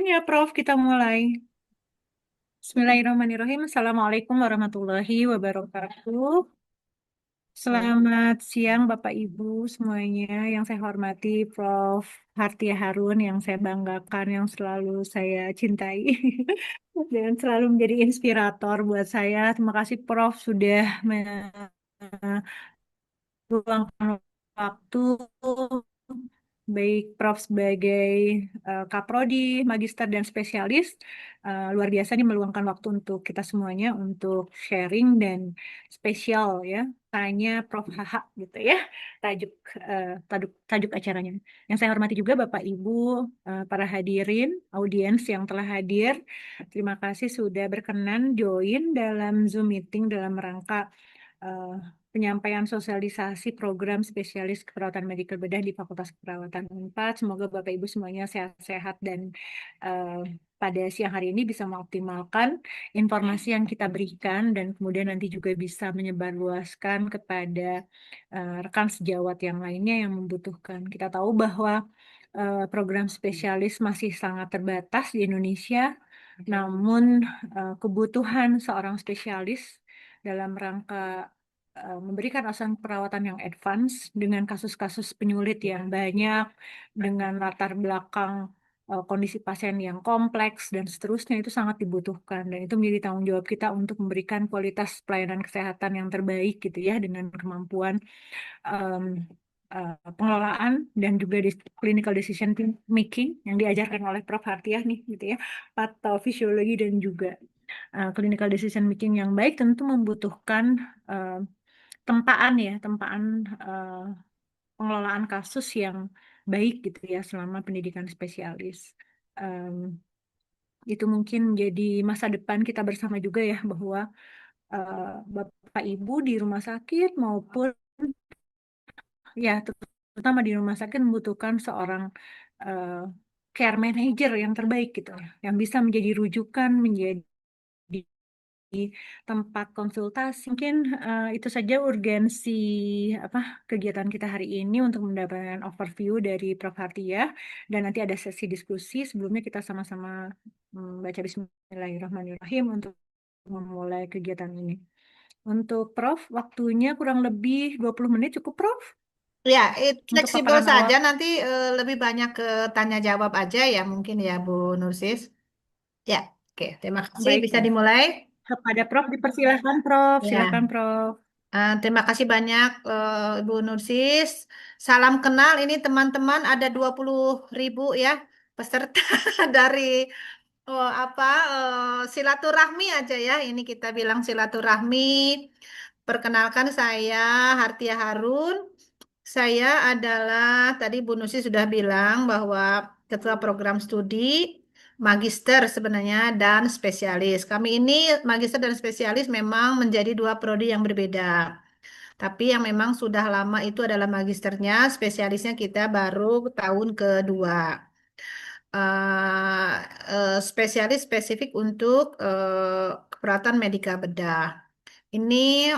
Ya, Prof, kita mulai. Bismillahirrahmanirrahim. Assalamualaikum warahmatullahi wabarakatuh. Selamat siang, Bapak Ibu semuanya. Yang saya hormati, Prof. Hartia Harun, yang saya banggakan, yang selalu saya cintai, dan selalu menjadi inspirator buat saya. Terima kasih, Prof, sudah meluangkan waktu baik Prof sebagai Kaprodi, Magister dan spesialis luar biasa nih meluangkan waktu untuk kita semuanya untuk sharing dan spesial ya tanya Prof Haha gitu ya tajuk tajuk acaranya. Yang saya hormati juga Bapak Ibu para hadirin audiens yang telah hadir. Terima kasih sudah berkenan join dalam Zoom meeting dalam rangka eh, penyampaian sosialisasi program spesialis keperawatan medikal bedah di Fakultas Keperawatan Unpad. Semoga Bapak Ibu semuanya sehat-sehat dan eh, pada siang hari ini bisa mengoptimalkan informasi yang kita berikan dan kemudian nanti juga bisa menyebarluaskan kepada rekan sejawat yang lainnya yang membutuhkan. Kita tahu bahwa program spesialis masih sangat terbatas di Indonesia, namun kebutuhan seorang spesialis dalam rangka memberikan asuhan perawatan yang advance dengan kasus-kasus penyulit yang banyak, dengan latar belakang kondisi pasien yang kompleks dan seterusnya itu sangat dibutuhkan dan itu menjadi tanggung jawab kita untuk memberikan kualitas pelayanan kesehatan yang terbaik gitu ya dengan kemampuan em, pengelolaan dan juga clinical decision making yang diajarkan oleh Prof. Hartiah nih gitu ya, patofisiologi dan juga clinical decision making yang baik tentu membutuhkan eh, tempaan ya, tempaan eh, pengelolaan kasus yang baik gitu ya selama pendidikan spesialis. Em, itu mungkin jadi masa depan kita bersama juga ya bahwa eh, Bapak Ibu di rumah sakit maupun ya terutama di rumah sakit membutuhkan seorang eh, care manager yang terbaik gitu ya, yang bisa menjadi rujukan, menjadi tempat konsultasi. Mungkin itu saja urgensi apa kegiatan kita hari ini untuk mendapatkan overview dari Prof. Hartia dan nanti ada sesi diskusi. Sebelumnya kita sama-sama baca Bismillahirrahmanirrahim untuk memulai kegiatan ini. Untuk Prof, waktunya kurang lebih 20 menit cukup Prof Ya, untuk fleksibel paparan awal. saja nanti lebih banyak ke tanya jawab aja ya mungkin ya Bu Nursis. Ya, oke. Terima kasih. Baik Bisa Prof. dimulai. Kepada Prof dipersilahkan Prof. Ya, Silakan Prof. terima kasih banyak Ibu Nursis. Salam kenal. Ini teman-teman ada 20.000 ya peserta dari apa silaturahmi aja ya. Ini kita bilang silaturahmi. Perkenalkan saya Hartia Harun. Saya adalah tadi Bu Nusi sudah bilang bahwa ketua program studi, magister sebenarnya dan spesialis. Kami ini magister dan spesialis memang menjadi dua prodi yang berbeda. Tapi yang memang sudah lama itu adalah magisternya, spesialisnya kita baru tahun kedua. Eh, Spesialis spesifik untuk keperawatan medika bedah. Ini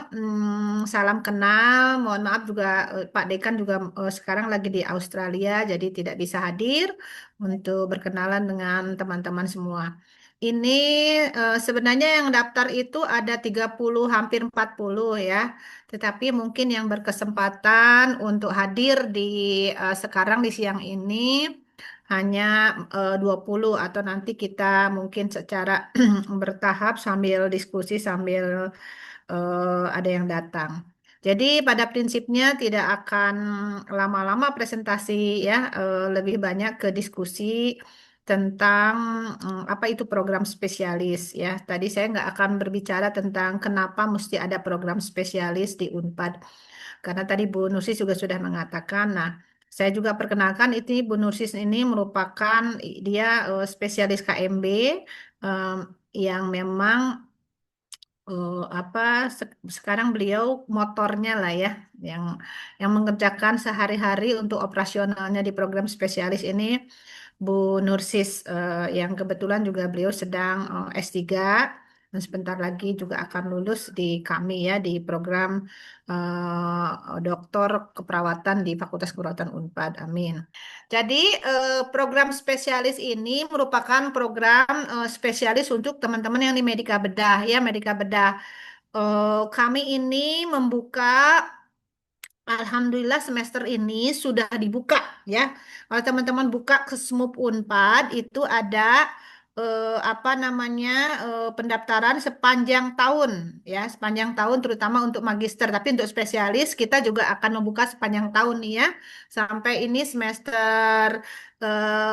salam kenal. Mohon maaf juga Pak Dekan juga sekarang lagi di Australia, jadi tidak bisa hadir untuk berkenalan dengan teman-teman semua. Ini sebenarnya yang daftar itu ada 30 hampir 40 ya. Tetapi mungkin yang berkesempatan untuk hadir di sekarang di siang ini hanya 20 atau nanti kita mungkin secara bertahap sambil diskusi sambil ada yang datang. Jadi pada prinsipnya tidak akan lama-lama presentasi ya, lebih banyak ke diskusi tentang apa itu program spesialis ya. Tadi saya nggak akan berbicara tentang kenapa mesti ada program spesialis di Unpad, karena tadi Bu Nusis juga sudah mengatakan. Nah, saya juga perkenalkan ini Bu Nusis ini merupakan dia spesialis KMB em, yang memang apa sekarang beliau motornya lah ya yang yang mengerjakan sehari-hari untuk operasionalnya di program spesialis ini Bu Nursis yang kebetulan juga beliau sedang S3 dan sebentar lagi juga akan lulus di kami ya di program doktor keperawatan di Fakultas Keperawatan Unpad. Amin. Jadi program spesialis ini merupakan program spesialis untuk teman-teman yang di Medika Bedah ya, Medika Bedah. Kami ini membuka Alhamdulillah semester ini sudah dibuka ya. Kalau teman-teman buka ke SMUP Unpad itu ada apa namanya pendaftaran sepanjang tahun ya, sepanjang tahun terutama untuk magister. Tapi untuk spesialis kita juga akan membuka sepanjang tahun nih ya. Sampai ini semester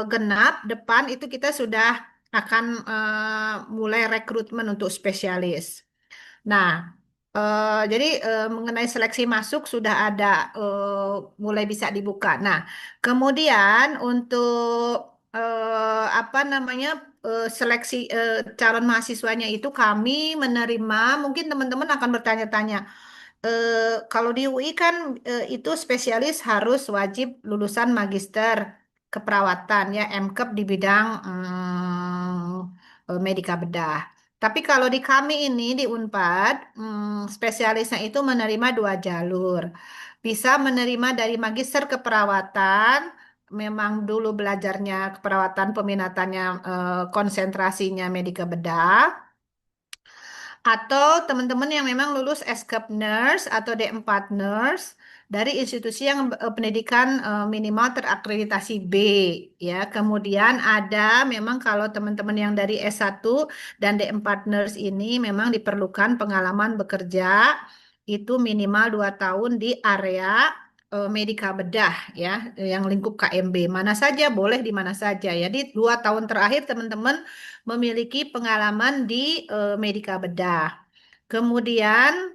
genap depan itu kita sudah akan mulai rekrutmen untuk spesialis. Nah, jadi mengenai seleksi masuk sudah ada mulai bisa dibuka. Nah, kemudian untuk apa namanya seleksi calon mahasiswanya itu kami menerima, mungkin teman-teman akan bertanya-tanya, kalau di UI kan itu spesialis harus wajib lulusan magister keperawatan ya, MKEP di bidang medika bedah. Tapi kalau di kami ini di Unpad, spesialisnya itu menerima dua jalur. Bisa menerima dari magister keperawatan, memang dulu belajarnya keperawatan peminatannya konsentrasinya medika bedah, atau teman-teman yang memang lulus S-Cup Nurse atau D4 Nurse dari institusi yang pendidikan minimal terakreditasi B ya. Kemudian ada memang kalau teman-teman yang dari S1 dan D4 Nurse ini memang diperlukan pengalaman bekerja itu minimal 2 tahun di area medika bedah ya, yang lingkup KMB. Mana saja boleh di mana saja. Jadi 2 tahun terakhir teman-teman memiliki pengalaman di medika bedah. Kemudian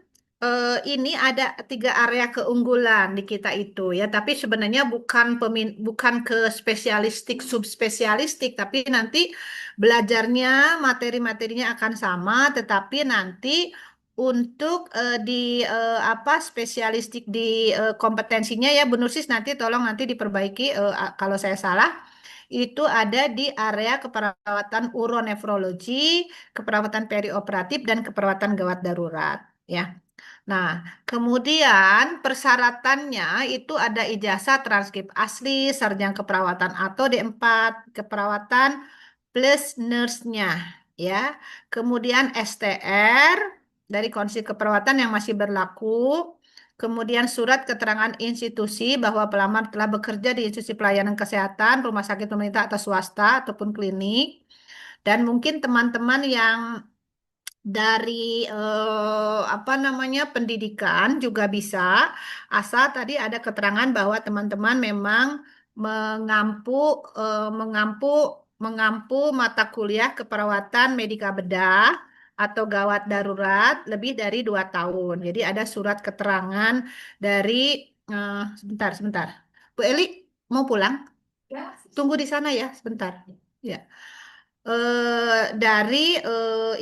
ini ada 3 area keunggulan di kita itu ya, tapi sebenarnya bukan ke spesialistik subspesialistik, tapi nanti belajarnya materi-materinya akan sama, tetapi nanti untuk di apa spesialistik di kompetensinya ya Bu Nursis nanti tolong nanti diperbaiki kalau saya salah itu ada di area keperawatan uronefrologi, keperawatan perioperatif, dan keperawatan gawat darurat. Ya. Nah, kemudian persyaratannya itu ada ijazah transkrip asli, sarjana keperawatan atau D4, keperawatan plus nurse-nya. Ya. Kemudian STR dari Konsil Keperawatan yang masih berlaku. Kemudian surat keterangan institusi bahwa pelamar telah bekerja di institusi pelayanan kesehatan, rumah sakit pemerintah atau swasta ataupun klinik. Dan mungkin teman-teman yang dari apa namanya pendidikan juga bisa, asal tadi ada keterangan bahwa teman-teman memang mengampu mengampu mengampu mata kuliah keperawatan medika bedah atau gawat darurat lebih dari 2 tahun. Jadi ada surat keterangan dari sebentar sebentar. Bu Eli mau pulang? Tunggu di sana ya sebentar. Ya dari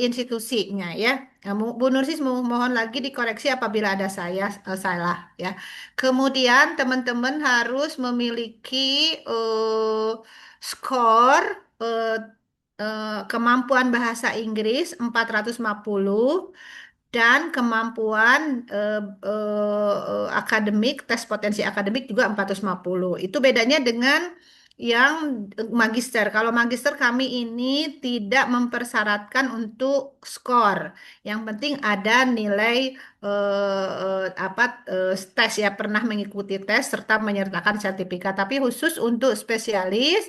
institusinya ya. Bu Nursis mohon lagi dikoreksi apabila ada saya salah ya. Kemudian teman-teman harus memiliki skor eh, kemampuan bahasa Inggris 450 dan kemampuan akademik, tes potensi akademik juga 450. Itu bedanya dengan yang magister. Kalau magister kami ini tidak mempersyaratkan untuk skor. Yang penting ada nilai apa tes ya pernah mengikuti tes serta menyertakan sertifikat. Tapi khusus untuk spesialis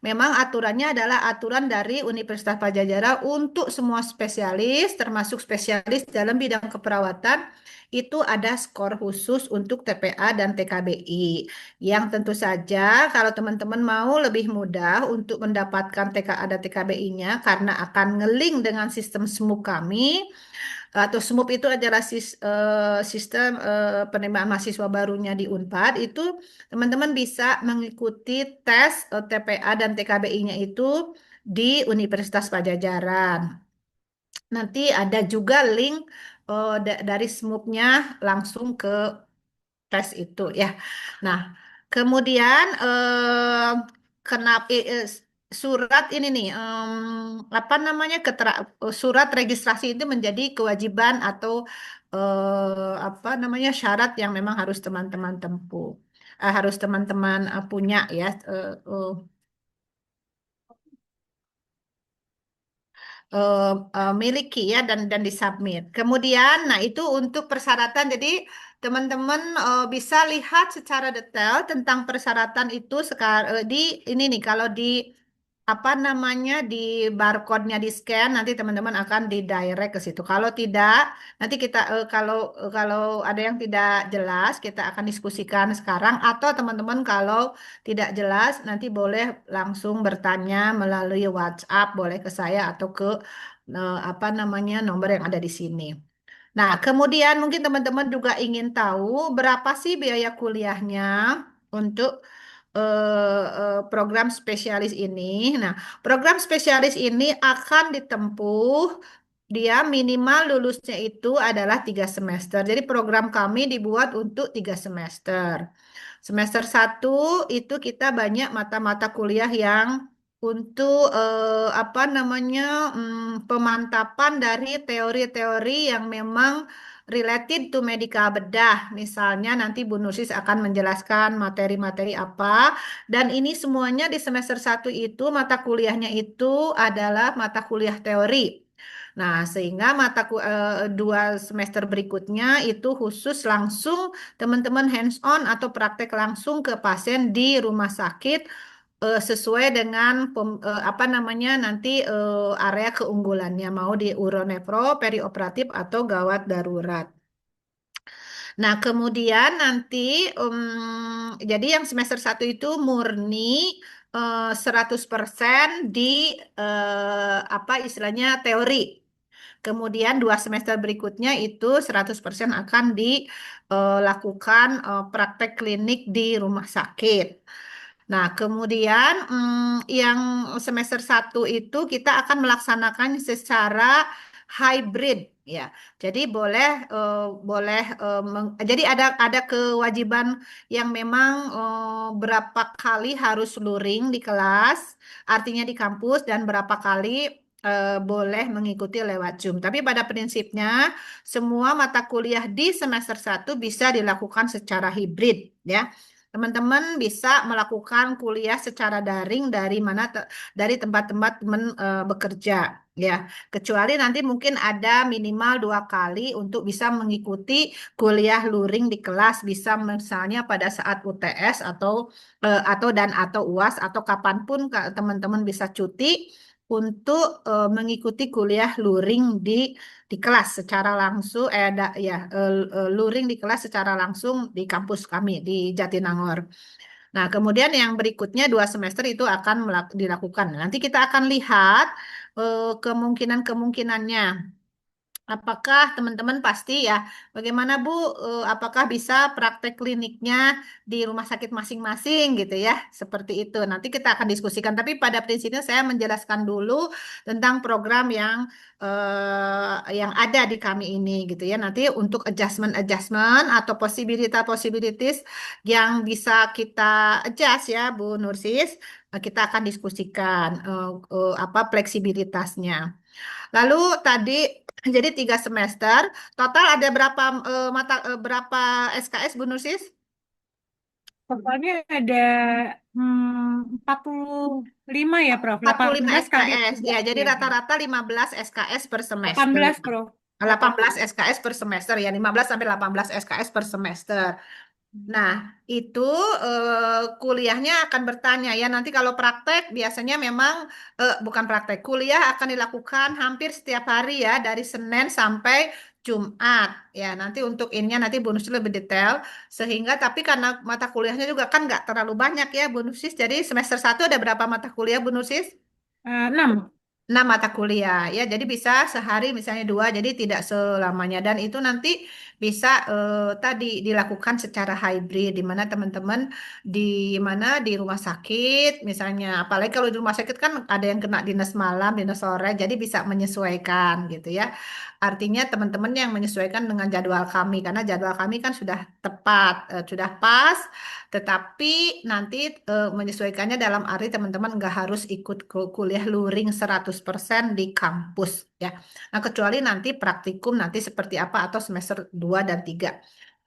memang aturannya adalah aturan dari Universitas Padjadjara untuk semua spesialis, termasuk spesialis dalam bidang keperawatan, itu ada skor khusus untuk TPA dan TKBI. Yang tentu saja kalau teman-teman mau lebih mudah untuk mendapatkan TKA dan TKBI-nya karena akan ngeling dengan sistem SMUK kami, atau SMUP itu adalah sistem penerimaan mahasiswa barunya di Unpad itu teman-teman bisa mengikuti tes TPA dan TKBI-nya itu di Universitas Padjadjaran. Nanti ada juga link dari SMUP-nya langsung ke tes itu ya. Nah, kemudian kenapa surat ini nih, apa namanya, surat registrasi itu menjadi kewajiban atau apa namanya, syarat yang memang harus teman-teman tempuh. Harus teman-teman punya ya. Miliki ya, dan disubmit. Kemudian, nah itu untuk persyaratan. Jadi teman-teman bisa lihat secara detail tentang persyaratan itu sekarang di ini nih. Kalau di apa namanya, di barcode-nya di scan, nanti teman-teman akan di direct ke situ. Kalau tidak, nanti kita kalau ada yang tidak jelas, kita akan diskusikan sekarang. Atau teman-teman kalau tidak jelas, nanti boleh langsung bertanya melalui WhatsApp, boleh ke saya atau ke apa namanya, nomor yang ada di sini. Nah, kemudian mungkin teman-teman juga ingin tahu berapa sih biaya kuliahnya untuk program spesialis ini. Nah, program spesialis ini akan ditempuh, dia minimal lulusnya itu adalah 3 semester. Jadi program kami dibuat untuk 3 semester. Semester satu itu kita banyak mata-mata kuliah yang untuk apa namanya, pemantapan dari teori-teori yang memang related to medika bedah. Misalnya nanti Bu Nursis akan menjelaskan materi-materi apa, dan ini semuanya di semester satu itu mata kuliahnya itu adalah mata kuliah teori. Nah, sehingga 2 semester berikutnya itu khusus langsung teman-teman hands on atau praktek langsung ke pasien di rumah sakit, sesuai dengan apa namanya, nanti area keunggulannya, mau di uronefro, perioperatif atau gawat darurat. Nah, kemudian nanti jadi yang semester satu itu murni 100% di apa istilahnya teori. Kemudian 2 semester berikutnya itu 100% akan dilakukan praktek klinik di rumah sakit. Nah, kemudian yang semester satu itu kita akan melaksanakan secara hybrid ya. Jadi jadi ada kewajiban yang memang berapa kali harus luring di kelas, artinya di kampus, dan berapa kali boleh mengikuti lewat Zoom. Tapi pada prinsipnya semua mata kuliah di semester satu bisa dilakukan secara hibrid ya. Teman-teman bisa melakukan kuliah secara daring dari tempat-tempat teman bekerja ya. Kecuali nanti mungkin ada minimal 2 kali untuk bisa mengikuti kuliah luring di kelas, bisa misalnya pada saat UTS atau UAS, atau kapanpun teman-teman bisa cuti untuk mengikuti kuliah luring di kelas secara langsung, luring di kelas secara langsung di kampus kami di Jatinangor. Nah, kemudian yang berikutnya 2 semester itu akan dilakukan. Nanti kita akan lihat kemungkinan-kemungkinannya. Apakah teman-teman pasti ya, bagaimana Bu, apakah bisa praktek kliniknya di rumah sakit masing-masing gitu ya, seperti itu. Nanti kita akan diskusikan, tapi pada prinsipnya saya menjelaskan dulu tentang program yang ada di kami ini gitu ya. Nanti untuk adjustment atau possibilities yang bisa kita adjust ya Bu Nursis, kita akan diskusikan apa fleksibilitasnya. Lalu tadi jadi 3 semester, total ada berapa SKS Bu Nursis? Pokoknya ada 45 ya, Prof. 45 18 kali SKS. 3. Ya, jadi Ya, rata-rata 15 SKS per semester. 18, Prof. 18 SKS per semester ya, 15 sampai 18 SKS per semester. Nah, itu kuliahnya akan bertanya ya. Nanti kalau praktek biasanya memang bukan praktek, kuliah akan dilakukan hampir setiap hari ya, dari Senin sampai Jumat. Ya, nanti untuk ininya nanti bonusnya lebih detail. Sehingga tapi karena mata kuliahnya juga kan nggak terlalu banyak ya bonusis. Jadi semester satu ada berapa mata kuliah bonusis? 6. 6 mata kuliah ya, jadi bisa sehari misalnya 2, jadi tidak selamanya. Dan itu nanti bisa tadi dilakukan secara hybrid, di mana teman-teman di di rumah sakit, misalnya, apalagi kalau di rumah sakit kan ada yang kena dinas malam, dinas sore, jadi bisa menyesuaikan gitu ya. Artinya teman-teman yang menyesuaikan dengan jadwal kami, karena jadwal kami kan sudah tepat, sudah pas, tetapi nanti menyesuaikannya dalam arti teman-teman nggak harus ikut kuliah luring 100% di kampus ya. Nah, kecuali nanti praktikum nanti seperti apa atau semester 2 dan 3.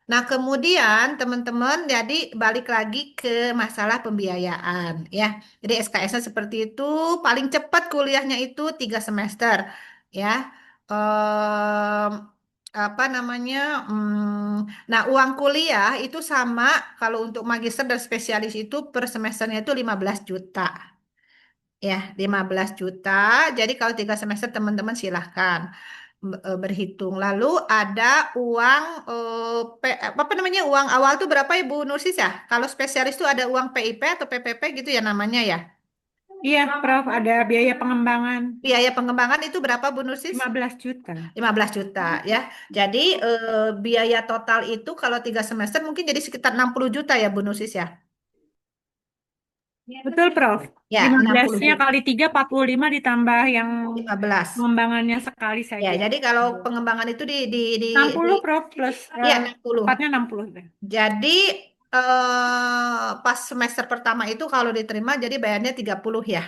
Nah, kemudian teman-teman jadi balik lagi ke masalah pembiayaan ya. Jadi SKS-nya seperti itu, paling cepat kuliahnya itu 3 semester ya. Em, apa namanya? Nah, uang kuliah itu sama kalau untuk magister dan spesialis itu per semesternya itu 15 juta. Ya, 15 juta. Jadi kalau 3 semester teman-teman silahkan berhitung. Lalu ada uang apa namanya uang awal tuh berapa Ibu Nursis ya? Kalau spesialis tuh ada uang PIP atau PPP gitu ya namanya ya. Iya, Prof, ada biaya pengembangan Biaya pengembangan itu berapa Bu Nursis? 15 juta. 15 juta ya. Jadi biaya total itu kalau 3 semester mungkin jadi sekitar 60 juta ya Bu Nursis ya. Betul, Prof. Ya, Lima 60 belasnya juta. kali 3, 45 ditambah yang 15. pengembangannya sekali Ya, saja. jadi kalau pengembangan itu enam di puluh Prof, plus ya 60. tepatnya 60 deh. Jadi pas semester pertama itu kalau diterima jadi bayarnya 30 ya.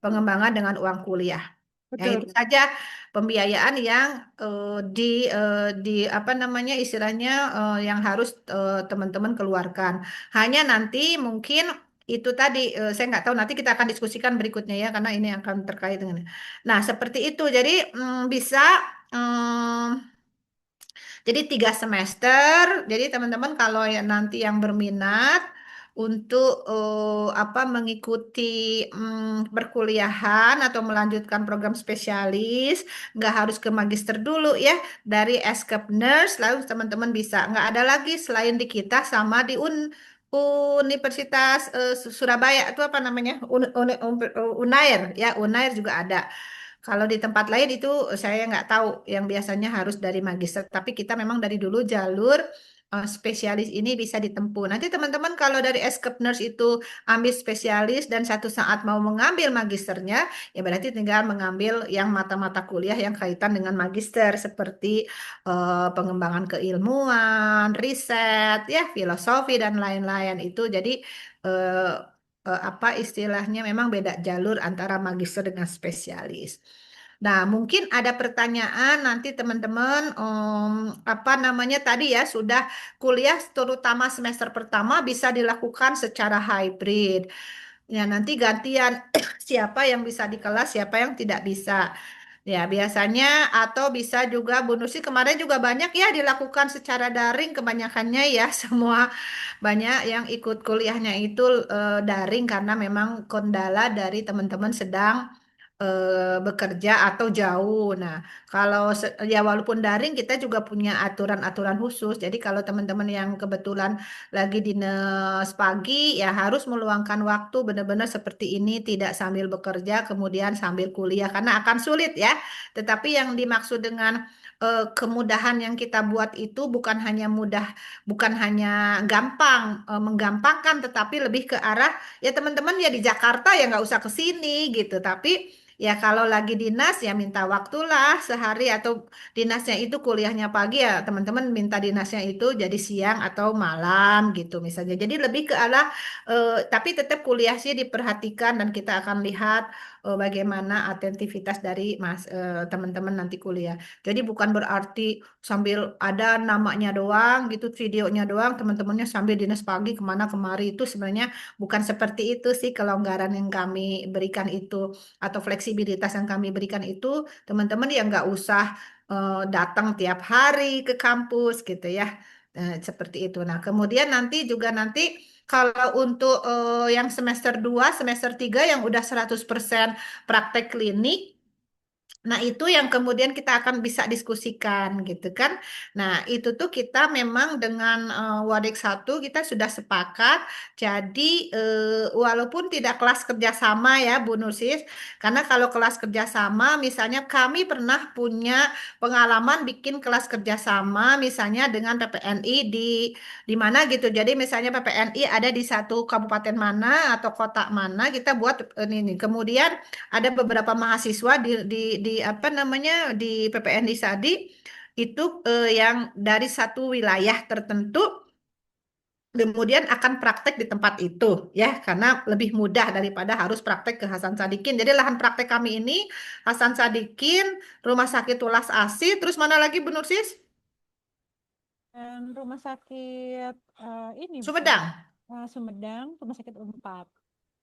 Pengembangan dengan uang kuliah. Ya itu Betul. saja pembiayaan yang di apa namanya istilahnya yang harus teman-teman keluarkan. Hanya nanti mungkin itu tadi saya nggak tahu nanti kita akan diskusikan berikutnya ya karena ini akan terkait dengan. Nah seperti itu. Jadi bisa jadi 3 semester. Jadi teman-teman kalau ya nanti yang berminat untuk apa mengikuti perkuliahan atau melanjutkan program spesialis, nggak harus ke magister dulu ya. Dari Eskep Nurse, lalu teman-teman bisa nggak ada lagi selain di kita sama di Universitas Surabaya itu apa namanya Unair ya Unair juga ada. Kalau di tempat lain itu saya nggak tahu yang biasanya harus dari magister, tapi kita memang dari dulu jalur spesialis ini bisa ditempuh. Nanti teman-teman kalau dari Eskep Nurse itu ambil spesialis dan satu saat mau mengambil magisternya, ya berarti tinggal mengambil yang mata-mata kuliah yang kaitan dengan magister seperti pengembangan keilmuan, riset, ya filosofi dan lain-lain itu. Jadi eh, apa istilahnya memang beda jalur antara magister dengan spesialis. Nah, mungkin ada pertanyaan nanti teman-teman, apa namanya tadi ya, sudah kuliah terutama semester pertama bisa dilakukan secara hybrid. Ya, nanti gantian siapa yang bisa di kelas, siapa yang tidak bisa. Ya, biasanya atau bisa juga bonusnya kemarin juga banyak ya dilakukan secara daring kebanyakannya ya semua banyak yang ikut kuliahnya itu daring karena memang kendala dari teman-teman sedang bekerja atau jauh. Nah, kalau ya walaupun daring kita juga punya aturan-aturan khusus. Jadi kalau teman-teman yang kebetulan lagi dinas pagi ya harus meluangkan waktu benar-benar seperti ini tidak sambil bekerja kemudian sambil kuliah karena akan sulit ya. Tetapi yang dimaksud dengan kemudahan yang kita buat itu bukan hanya mudah, bukan hanya gampang, menggampangkan, tetapi lebih ke arah ya teman-teman ya di Jakarta ya nggak usah ke sini gitu. Tapi ya kalau lagi dinas ya minta waktulah sehari atau dinasnya itu kuliahnya pagi ya teman-teman minta dinasnya itu jadi siang atau malam gitu misalnya. Jadi lebih ke arah tapi tetap kuliah sih diperhatikan dan kita akan lihat bagaimana atentivitas dari teman-teman nanti kuliah. Jadi bukan berarti sambil ada namanya doang gitu videonya doang teman-temannya sambil dinas pagi kemana kemari itu sebenarnya bukan seperti itu sih kelonggaran yang kami berikan itu atau fleksibilitas yang kami berikan itu teman-teman ya nggak usah datang tiap hari ke kampus gitu ya. Seperti itu. Nah, kemudian nanti kalau untuk yang semester 2 semester 3 yang udah 100% praktek klinik Nah, itu yang kemudian kita akan bisa diskusikan gitu kan. Nah, itu tuh kita memang dengan Wadik satu kita sudah sepakat. Jadi, walaupun tidak kelas kerjasama ya, Bu Nursis, karena kalau kelas kerjasama, misalnya kami pernah punya pengalaman bikin kelas kerjasama, misalnya dengan PPNI di mana gitu. Jadi, misalnya PPNI ada di satu kabupaten mana atau kota mana, kita buat ini. Kemudian ada beberapa mahasiswa di apa namanya di PPN di Sadi itu yang dari satu wilayah tertentu kemudian akan praktek di tempat itu ya karena lebih mudah daripada harus praktek ke Hasan Sadikin. Jadi lahan praktek kami ini Hasan Sadikin, Rumah Sakit Tulas ASI, terus mana lagi Bu Nursis? Dan rumah sakit ini bukan Sumedang. Sumedang, rumah sakit Unpad.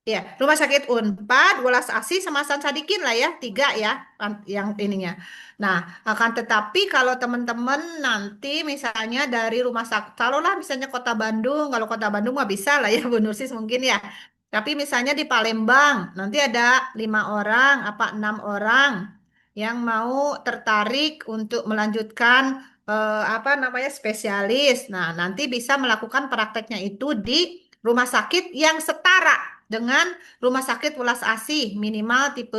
Ya, Rumah Sakit Unpad, Welas Asih, sama Hasan Sadikin lah ya, tiga ya, yang ininya. Nah, akan tetapi kalau teman-teman nanti misalnya dari rumah sakit, taruhlah misalnya Kota Bandung, kalau Kota Bandung mah bisa lah ya, Bu Nursis mungkin ya. Tapi misalnya di Palembang, nanti ada 5 orang, apa 6 orang yang mau tertarik untuk melanjutkan apa namanya spesialis. Nah, nanti bisa melakukan prakteknya itu di rumah sakit yang setara dengan rumah sakit welas asih minimal tipe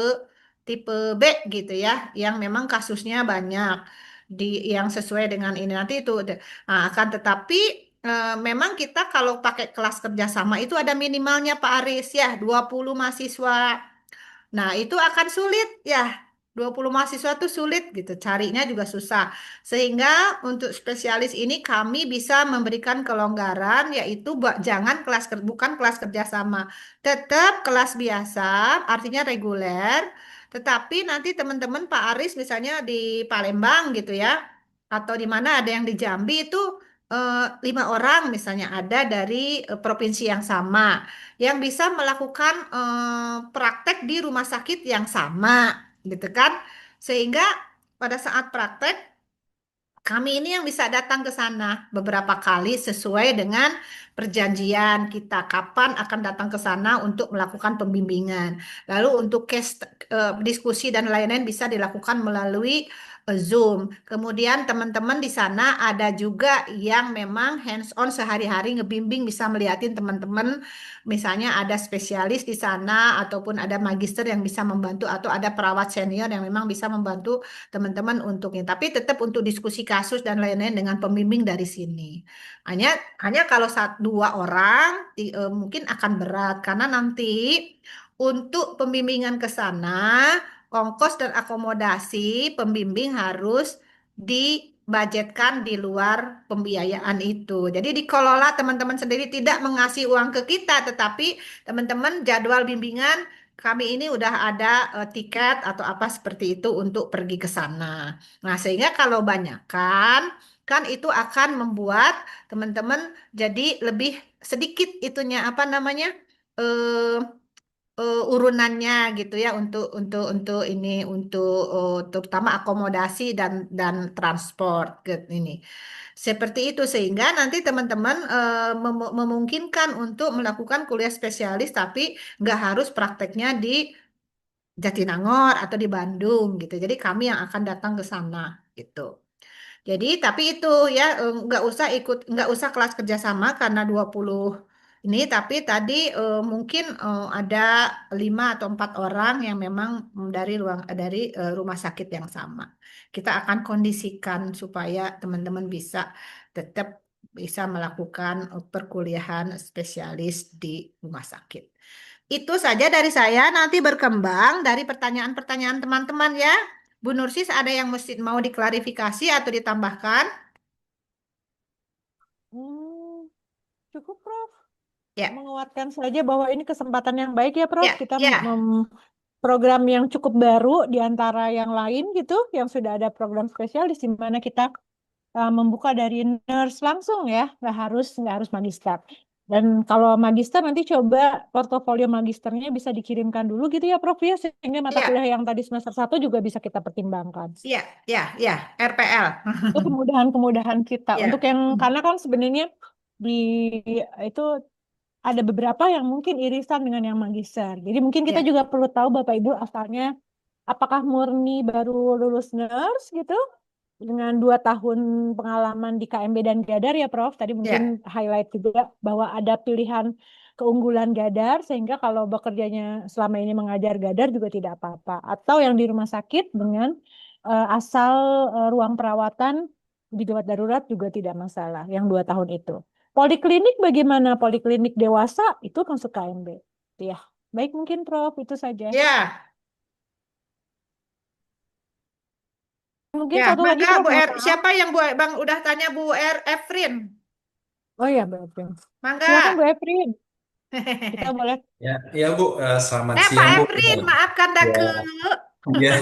tipe B gitu ya, yang memang kasusnya banyak di yang sesuai dengan ini nanti itu. Nah, akan tetapi memang kita kalau pakai kelas kerjasama itu ada minimalnya Pak Aris ya 20 mahasiswa. Nah, itu akan sulit ya. 20 mahasiswa itu sulit gitu, carinya juga susah. Sehingga untuk spesialis ini kami bisa memberikan kelonggaran yaitu jangan bukan kelas kerjasama. Tetap kelas biasa, artinya reguler. Tetapi nanti teman-teman Pak Aris misalnya di Palembang gitu ya, atau di mana ada yang di Jambi itu 5 orang misalnya ada dari provinsi yang sama yang bisa melakukan praktek di rumah sakit yang sama, gitu kan? Sehingga pada saat praktek kami ini yang bisa datang ke sana beberapa kali sesuai dengan perjanjian kita kapan akan datang ke sana untuk melakukan pembimbingan. Lalu untuk case diskusi dan lain-lain bisa dilakukan melalui Zoom. Kemudian teman-teman di sana ada juga yang memang hands on sehari-hari ngebimbing bisa melihatin teman-teman misalnya ada spesialis di sana ataupun ada magister yang bisa membantu atau ada perawat senior yang memang bisa membantu teman-teman untuknya. Tapi tetap untuk diskusi kasus dan lain-lain dengan pembimbing dari sini. Hanya hanya kalau 2 orang mungkin akan berat karena nanti untuk pembimbingan ke sana, ongkos dan akomodasi pembimbing harus dibudgetkan di luar pembiayaan itu. Jadi dikelola teman-teman sendiri tidak mengasih uang ke kita, tetapi teman-teman jadwal bimbingan kami ini udah ada tiket atau apa seperti itu untuk pergi ke sana. Nah, sehingga kalau banyak kan itu akan membuat teman-teman jadi lebih sedikit itunya apa namanya eh urunannya gitu ya untuk ini untuk terutama akomodasi dan transport gitu ini. Seperti itu sehingga nanti teman-teman memungkinkan untuk melakukan kuliah spesialis tapi nggak harus prakteknya di Jatinangor atau di Bandung gitu. Jadi kami yang akan datang ke sana gitu. Jadi tapi itu ya nggak usah kelas kerjasama karena 20 ini tapi tadi mungkin ada 5 atau 4 orang yang memang dari rumah sakit yang sama. Kita akan kondisikan supaya teman-teman bisa tetap bisa melakukan perkuliahan spesialis di rumah sakit. Itu saja dari saya, nanti berkembang dari pertanyaan-pertanyaan teman-teman ya. Bu Nursis ada yang mesti mau diklarifikasi atau ditambahkan? Hmm, cukup, Prof. Ya, Menguatkan saja bahwa ini kesempatan yang baik ya, Prof. ya, Kita ya, program yang cukup baru di antara yang lain gitu, yang sudah ada program spesialis di mana kita membuka dari nurse langsung ya, nggak harus magister. Dan kalau magister nanti coba portofolio magisternya bisa dikirimkan dulu gitu ya, Prof ya, sehingga mata ya, kuliah yang tadi semester 1 juga bisa kita pertimbangkan. ya, ya, ya, RPL. Itu kemudahan-kemudahan kita. Untuk Ya, yang karena kan sebenarnya di itu ada beberapa yang mungkin irisan dengan yang magister. Jadi mungkin kita ya, juga perlu tahu Bapak Ibu asalnya apakah murni baru lulus nurse gitu dengan 2 tahun pengalaman di KMB dan Gadar ya Prof. Tadi mungkin Ya, highlight juga bahwa ada pilihan keunggulan Gadar sehingga kalau bekerjanya selama ini mengajar Gadar juga tidak apa-apa. Atau yang di rumah sakit dengan asal ruang perawatan di gawat darurat juga tidak masalah yang 2 tahun itu. Poliklinik bagaimana? Poliklinik dewasa itu masuk KMB. Ya, baik mungkin Prof itu saja. ya, Mungkin ya. satu lagi Mangga Prof, Bu mohon Er, maaf. siapa yang Bu Bang udah tanya Bu Er Efrin? Oh ya, Bu Efrin. Silakan Bu Mangga. Efrin. Kita boleh. Ya, ya Bu, selamat Pak siang Bu. Efrin, maafkan dah Ya, ke. ya,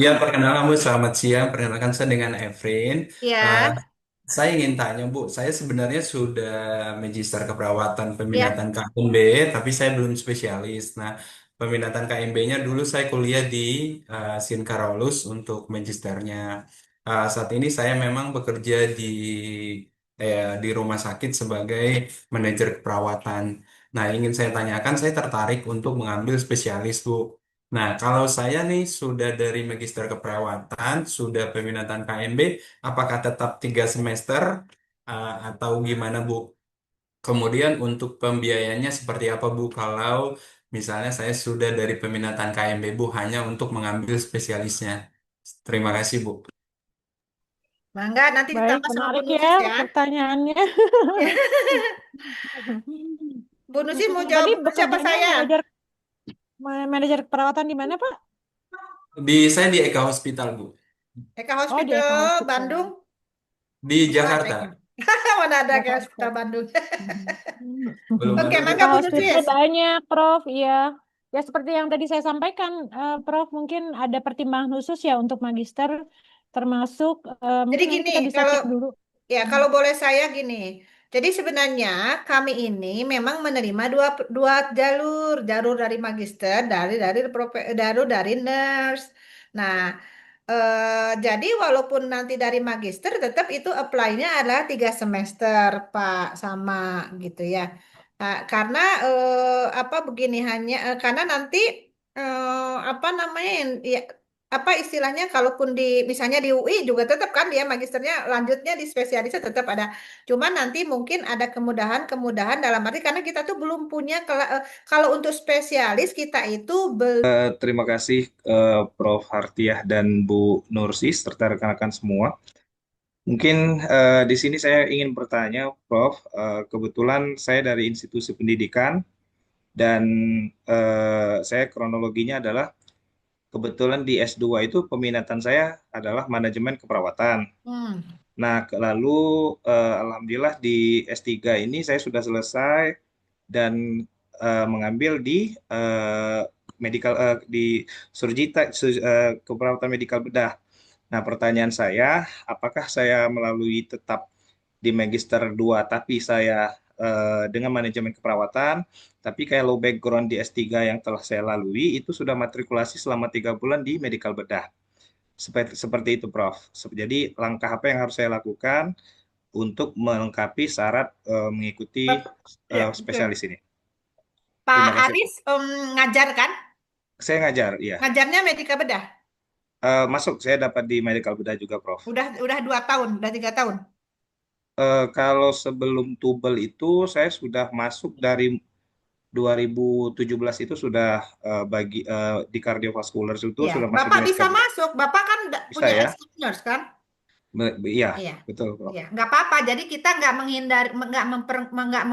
ya perkenalkan Bu, selamat siang. Perkenalkan saya dengan Efrin. Eh, Ya, saya ingin tanya Bu, saya sebenarnya sudah magister keperawatan ya. peminatan KMB, tapi saya belum spesialis. Nah, peminatan KMB-nya dulu saya kuliah di Sinkarolus untuk magisternya. Saat ini saya memang bekerja di rumah sakit sebagai manajer keperawatan. Nah, ingin saya tanyakan, saya tertarik untuk mengambil spesialis, Bu. Nah, kalau saya nih sudah dari magister keperawatan, sudah peminatan KMB, apakah tetap 3 semester atau gimana, Bu? Kemudian untuk pembiayanya seperti apa, Bu? Kalau misalnya saya sudah dari peminatan KMB, Bu, hanya untuk mengambil spesialisnya. Terima kasih, Bu. Mangga nanti Baik, ditambah sama Bu menarik ya Nusis ya. pertanyaannya. Ya. Bu Nusis mau Tadi jawab siapa bekerjanya saya? manajer keperawatan di mana, Pak? Saya di Eka Hospital, Bu. Eka Oh, di Eka Hospital Hospital. Bandung. Di Oh, ada Eka. Jakarta. Mana ada Eka Jakarta. Hospital Bandung. Mhm. Belum Oke, ada, Bu. Mangga Eka Bu Hospital Nusis. banyak, Prof. Iya. Ya, seperti yang tadi saya sampaikan, Prof, mungkin ada pertimbangan khusus ya untuk magister, termasuk Jadi mungkin nanti gini, kita bisa kalau cek dulu. ya Hmm. kalau boleh saya gini. Jadi sebenarnya kami ini memang menerima dua dua jalur, jalur dari magister, jalur dari nurse. Nah, jadi walaupun nanti dari magister, tetap itu apply-nya adalah 3 semester, Pak, sama gitu ya. Nah, karena apa begini hanya karena nanti apa namanya ya, apa istilahnya kalaupun di misalnya di UI juga tetap kan dia magisternya lanjutnya di spesialisnya tetap ada. Cuman nanti mungkin ada kemudahan-kemudahan dalam arti karena kita tuh belum punya kalau untuk spesialis kita itu terima kasih Prof. Hartiah dan Bu Nursis serta rekan-rekan semua. Mungkin di sini saya ingin bertanya, Prof. Kebetulan saya dari institusi pendidikan dan saya kronologinya adalah kebetulan di S2 itu peminatan saya adalah manajemen keperawatan. Nah, lalu alhamdulillah di S3 ini saya sudah selesai dan mengambil di medical di keperawatan medikal bedah. Nah, pertanyaan saya, apakah saya melalui tetap di Magister 2 tapi saya dengan manajemen keperawatan, tapi kayak low background di S3 yang telah saya lalui itu sudah matrikulasi selama 3 bulan di medical bedah. Seperti itu, Prof. Jadi langkah apa yang harus saya lakukan untuk melengkapi syarat mengikuti Ya, oke. spesialis ini? Pak Terima kasih, Aris Prof. ngajar kan? Saya ngajar, iya. Ngajarnya medika bedah. Masuk, saya dapat di medical bedah juga, Prof. Udah 2 tahun, udah 3 tahun. Kalau sebelum tubel itu saya sudah masuk dari 2017 itu sudah di kardiovaskular itu Iya, sudah masuk di Bapak medical bisa bedah. masuk. Bapak kan Bisa punya ya? ex-nurse kan? Iya, Iya, betul, Prof. iya. Nggak apa-apa. Jadi kita nggak menghindari,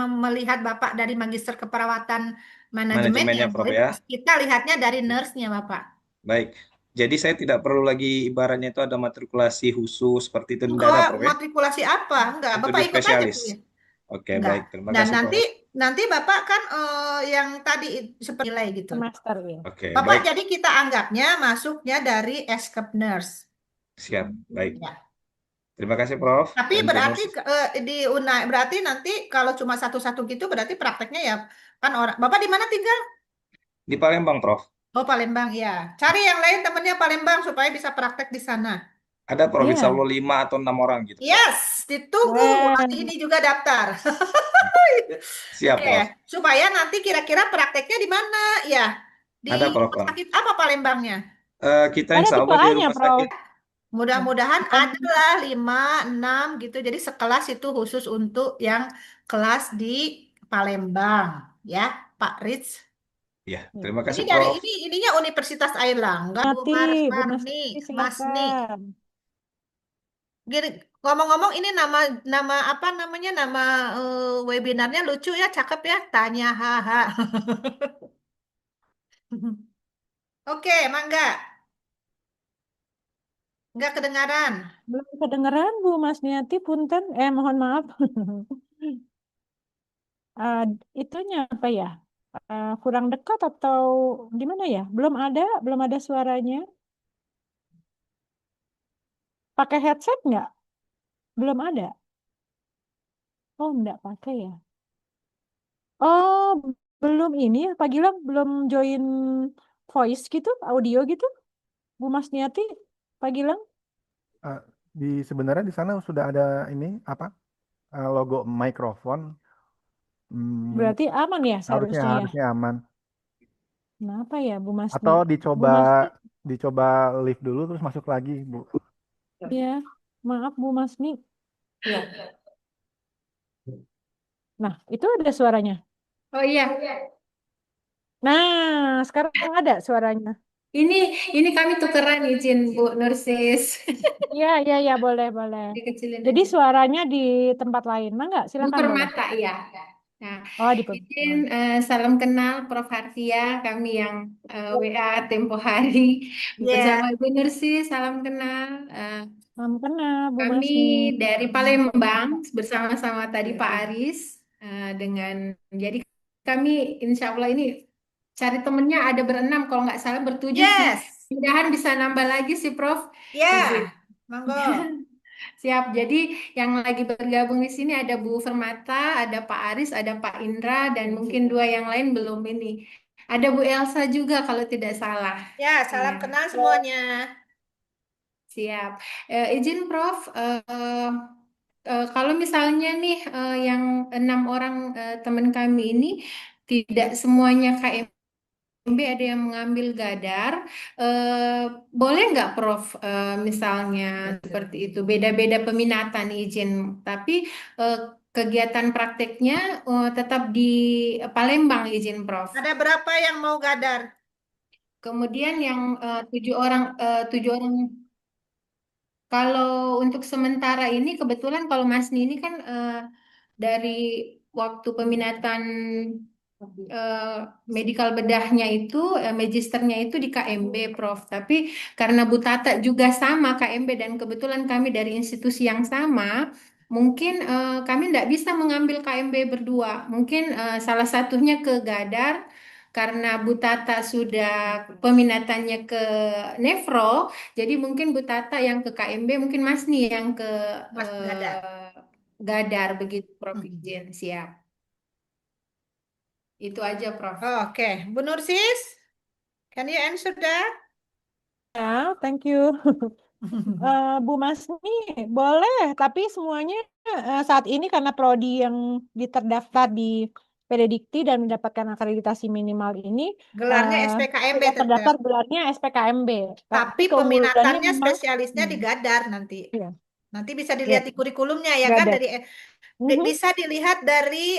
melihat Bapak dari magister keperawatan manajemennya. Manajemennya, Prof Jadi ya. kita lihatnya dari nurse-nya, Bapak. Baik. Jadi saya tidak perlu lagi ibaratnya itu ada matrikulasi khusus seperti itu tidak ada, Enggak, Prof ya. matrikulasi apa? Enggak, Untuk Bapak di ikut aja spesialis. kuliah. Oke, Enggak. baik. Terima Dan kasih, nanti Prof. nanti Bapak kan yang tadi seperti nilai gitu. Semester ya. Oke, Bapak baik. jadi kita anggapnya masuknya dari escap nurse. Siap. Baik. Ya. Terima kasih, Prof. Tapi Dan Bu berarti Nursis. di UNAI berarti nanti kalau cuma satu-satu gitu berarti prakteknya ya kan orang. Bapak di mana tinggal? Di Palembang, Prof. Oh, Palembang ya. Cari yang lain temennya Palembang supaya bisa praktek di sana. Ada, Prof. Insya Iya. Allah 5 atau 6 orang gitu, Prof. Yes, ditunggu. Nanti ini juga daftar. Siap, Oke, Prof. supaya nanti kira-kira prakteknya di mana? Ya, di Ada, Prof. rumah sakit apa Palembangnya? Kita Ada insya tipe Allah di A-nya, rumah Prof. sakit. Mudah-mudahan Bukan. ada lah 5, 6 gitu. Jadi sekelas itu khusus untuk yang kelas di Palembang, ya, Pak Rich. Ya, Ya. terima Ini kasih dari Prof. ininya Universitas Airlangga, Bu Nati, Bu Marni, Nasti, Masni. silakan. Gini, ngomong-ngomong ini nama nama apa namanya nama webinarnya lucu ya, cakep ya. Tanya haha. Oke, Mangga. Nggak kedengaran. Belum kedengeran, Bu Mas Niati, punten. Mohon maaf. Eh, itunya apa ya? Kurang dekat atau gimana ya? Belum ada suaranya. Pakai headset nggak? Belum ada. Oh, nggak pakai ya. Oh, belum ini ya, Pak Gilang belum join voice gitu, audio gitu, Bu Mas Niati, Pak Gilang. Eh, sebenarnya di sana sudah ada ini apa logo mikrofon. Berarti aman ya Harusnya seharusnya ya. harusnya aman. Kenapa ya, Bu Masni? Atau Bu Masni, dicoba live dulu terus masuk lagi, Bu. ya, maaf Bu Masni. Nah, itu ada suaranya. Oh iya, Nah, sekarang ada suaranya. ini kami tukeran izin Bu Nursis. Iya, iya, iya, boleh, boleh. Dikecilin Jadi aja. suaranya di tempat lain. Mangga, Bu silakan boleh. Permata, iya. Nah, Oh, di izin salam kenal Prof. Hartia, kami yang WA tempo hari Ya, bersama Ibu Nursis, salam kenal. Salam kenal, Bu Kami Masni. dari Palembang bersama-sama tadi Pak Aris jadi kami insya Allah ini cari temennya ada berenam kalau nggak salah bertujuh sih. yes, Mudah-mudahan bisa nambah lagi sih Prof. Izin. ya, monggo. Siap. Jadi yang lagi bergabung di sini ada Bu Fermata, ada Pak Aris, ada Pak Indra, dan mungkin dua yang lain belum ini. Ada Bu Elsa juga kalau tidak salah. Ya, Ya, salam kenal semuanya. siap. Izin Prof, kalau misalnya nih yang 6 orang teman kami ini tidak semuanya KMB ada yang mengambil Gadar, eh, boleh nggak Prof misalnya seperti itu beda-beda peminatan izin, tapi eh, kegiatan prakteknya tetap di Palembang izin Prof. Ada berapa yang mau gadar? Kemudian yang 7 orang 7 orang. Kalau untuk sementara ini kebetulan kalau Mas Nini kan dari waktu peminatan eh, medical bedahnya itu magisternya itu di KMB Prof. Tapi karena Bu Tata juga sama KMB dan kebetulan kami dari institusi yang sama, mungkin kami tidak bisa mengambil KMB berdua. Mungkin salah satunya ke Gadar karena Bu Tata sudah peminatannya ke nefro, jadi mungkin Bu Tata yang ke KMB, mungkin Mas nih yang ke Mas gadar. Gadar begitu Prof. Izin siap. Itu aja Prof. Oke, Bu Nursis, can you answer that? Ya, thank you. Bu Masni, boleh, tapi semuanya saat ini karena prodi yang terdaftar di Pededikti dan mendapatkan akreditasi minimal ini, Gelarnya eh, SPKMB sudah tetap. terdaftar gelarnya SPKMB. Tapi keunggulannya peminatannya memang spesialisnya di gadar nanti. iya, Nanti bisa iya, dilihat di kurikulumnya ya kan Gadar. dari Mhm. bisa dilihat dari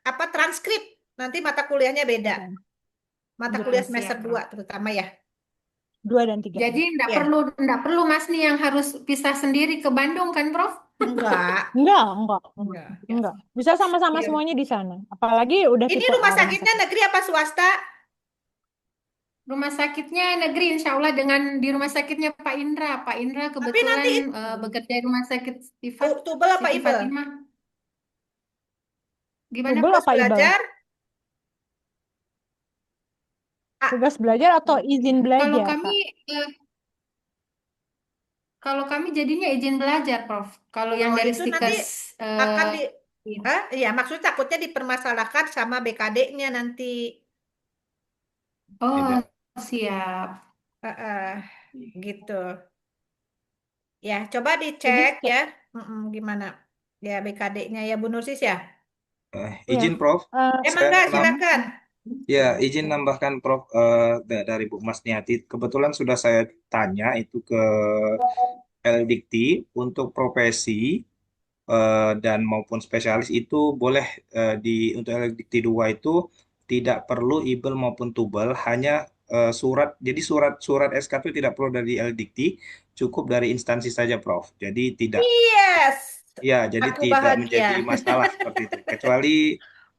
apa transkrip. Nanti mata kuliahnya beda. Mata Betul. kuliah Siap, semester Prof. 2 terutama ya. 2 dan 3. Jadi Iya. enggak perlu Mas nih yang harus pisah sendiri ke Bandung kan Prof? Enggak. Enggak. Bisa sama-sama Iya. semuanya di sana. Apalagi udah Ini tipe rumah A sakitnya negeri apa swasta? Rumah sakitnya negeri insya Allah dengan di rumah sakitnya Pak Indra. Pak Indra Tapi kebetulan nanti bekerja di rumah sakit tubel apa Siti ibel? Fatimah. Gimana Tubel Prof? apa ibel? Belajar? Tugas belajar atau izin Kalau belajar, kami Pak? eh, kalau kami jadinya izin belajar Prof. Kalau yang dari Itu nanti Stikes akan iya. iya maksudnya takutnya dipermasalahkan sama BKD-nya nanti. Oh, Tidak. siap. Gitu. Ya, coba Jadi dicek ya. Gimana? Ya BKD-nya ya Bu Nursis ya. Izin Prof, eh, Emang saya enggak, menambah. silakan. Ya, izin nambahkan Prof, dari Bu Masniati. Kebetulan sudah saya tanya itu ke Eldikti untuk profesi dan maupun spesialis itu boleh untuk Eldikti 2 itu tidak perlu IBEL maupun TUBEL, hanya surat. Jadi surat SK itu tidak perlu dari Eldikti, cukup dari instansi saja, Prof. Jadi tidak Yes, Ya, jadi aku tidak bahagia. menjadi masalah seperti itu, kecuali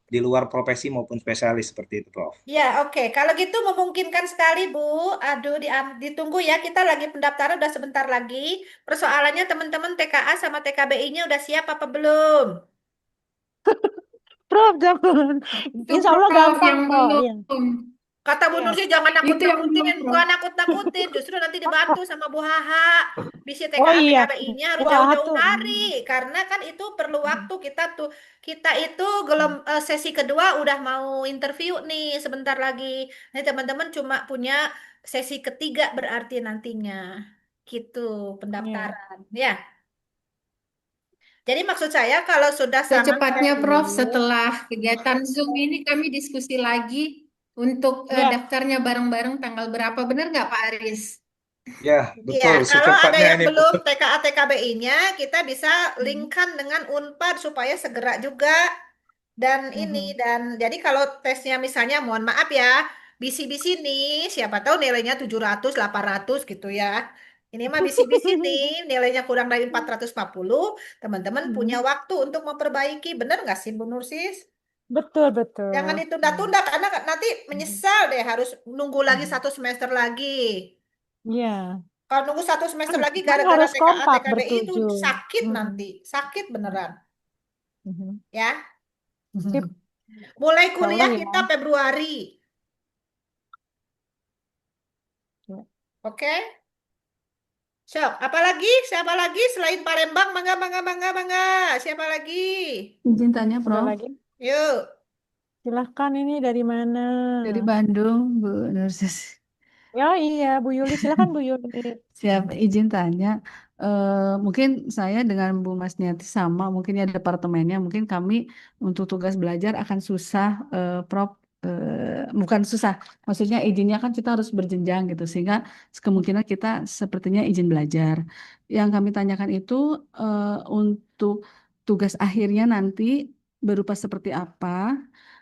di luar profesi maupun spesialis seperti itu, Prof. Ya, oke. Kalau gitu memungkinkan sekali, Bu. Aduh, ditunggu ya. Kita lagi pendaftaran udah sebentar lagi. Persoalannya teman-teman TKA sama TKBI-nya udah siap apa belum? Prof, jangan. Itu Insya Allah Prof gampang yang kok. Iya. belum. Kata Bu Iya. Nur sih jangan Itu yang belum, nakut-nakutin, Prof. bukan nakut-nakutin, justru nanti dibantu sama Bu Haha. Bisa Oh TKA iya. TKBI-nya harus Wah jauh-jauh tuh. hari karena kan itu perlu waktu kita itu sesi kedua udah mau interview nih sebentar lagi. Nih teman-teman cuma punya sesi ketiga berarti nantinya. Gitu Iya. pendaftaran. Ya. Jadi maksud saya kalau sudah sangat Secepatnya Prof, serius, setelah kegiatan Zoom ini kami diskusi lagi untuk Iya. daftarnya bareng-bareng tanggal berapa. Benar nggak Pak Aris? Ya, iya, betul. kalau ada Secepatnya yang ini, belum TKA TKBI-nya, kita bisa linkkan dengan Unpad supaya segera juga. Dan ini Mhm. dan jadi kalau tesnya misalnya mohon maaf ya, bisi-bisi nih, siapa tahu nilainya 700, 800 gitu ya. Ini mah bisi-bisi nih, nilainya kurang dari 440, teman-teman punya Mhm. waktu untuk memperbaiki. Bener nggak sih Bu Nursis? Betul, betul. Jangan Mhm. ditunda-tunda karena nanti Mhm. menyesal deh harus nunggu lagi Mhm. 1 semester lagi. Iya. Kalau nunggu 1 semester Kan, lagi kan gara-gara harus TKA kompak TKBI itu bertujuh. sakit Mhm. nanti, sakit beneran Mhm. ya. Sip. Mulai Insya Allah kuliah ya. kita Februari, Ya. oke? Sok, apalagi? Siapa lagi selain Palembang? Mangga, mangga, mangga, mangga. Siapa lagi? Izin tanya, Ada Prof. lagi? Yuk. Silahkan, ini dari mana? Dari Bandung, Bu Nursis. Oh iya, Bu Yuli. Silahkan Bu Yuli. Siap, izin tanya. Mungkin saya dengan Bu Masniati sama, mungkin ya departemennya, mungkin kami untuk tugas belajar akan susah, Prof. Bukan susah, maksudnya izinnya kan kita harus berjenjang gitu, sehingga kemungkinan kita sepertinya izin belajar. Yang kami tanyakan itu untuk tugas akhirnya nanti berupa seperti apa,